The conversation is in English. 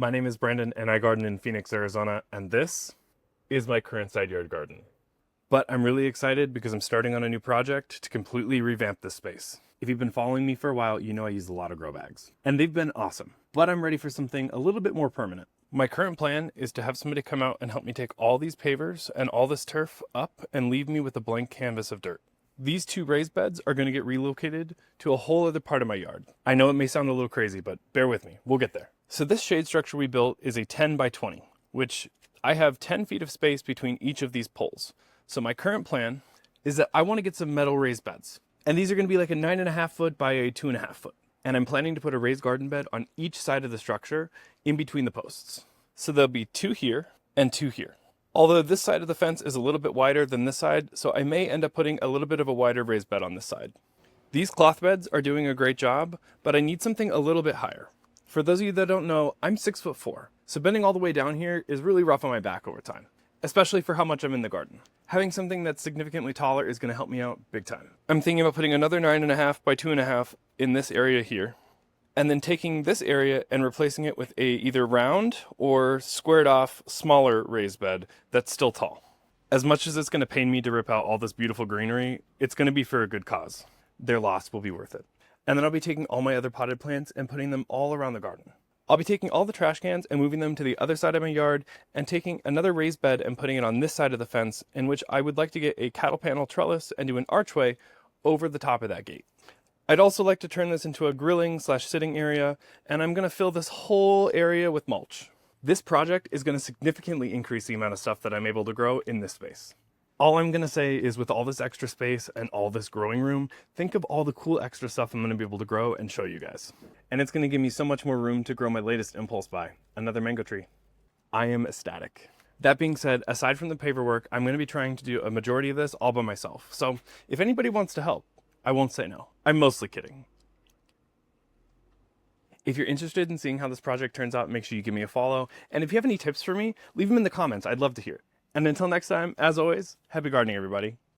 My name is Brandon and I garden in Phoenix, Arizona, and this is my current side yard garden. But I'm really excited because I'm starting on a new project to completely revamp this space. If you've been following me for a while, you know I use a lot of grow bags. And they've been awesome. But I'm ready for something a little bit more permanent. My current plan is to have somebody come out and help me take all these pavers and all this turf up and leave me with a blank canvas of dirt. These two raised beds are going to get relocated to a whole other part of my yard. I know it may sound a little crazy, but bear with me. We'll get there. So this shade structure we built is a 10 by 20, which I have 10 feet of space between each of these poles. So my current plan is that I want to get some metal raised beds. And these are going to be like a 9.5 foot by a 2.5 foot. And I'm planning to put a raised garden bed on each side of the structure in between the posts. So there'll be two here and two here. Although this side of the fence is a little bit wider than this side, so I may end up putting a little bit of a wider raised bed on this side. These cloth beds are doing a great job, but I need something a little bit higher. For those of you that don't know, I'm 6'4", so bending all the way down here is really rough on my back over time, especially for how much I'm in the garden. Having something that's significantly taller is going to help me out big time. I'm thinking about putting another 9.5 by 2.5 in this area here, and then taking this area and replacing it with a either round or squared off smaller raised bed that's still tall. As much as it's going to pain me to rip out all this beautiful greenery, it's going to be for a good cause. Their loss will be worth it. And then I'll be taking all my other potted plants and putting them all around the garden. I'll be taking all the trash cans and moving them to the other side of my yard and taking another raised bed and putting it on this side of the fence, in which I would like to get a cattle panel trellis and do an archway over the top of that gate. I'd also like to turn this into a grilling/sitting area, and I'm going to fill this whole area with mulch. This project is going to significantly increase the amount of stuff that I'm able to grow in this space. All I'm going to say is, with all this extra space and all this growing room, think of all the cool extra stuff I'm going to be able to grow and show you guys. And it's going to give me so much more room to grow my latest impulse buy, another mango tree. I am ecstatic. That being said, aside from the paver work, I'm going to be trying to do a majority of this all by myself. So if anybody wants to help, I won't say no. I'm mostly kidding. If you're interested in seeing how this project turns out, make sure you give me a follow. And if you have any tips for me, leave them in the comments. I'd love to hear it. And until next time, as always, happy gardening, everybody.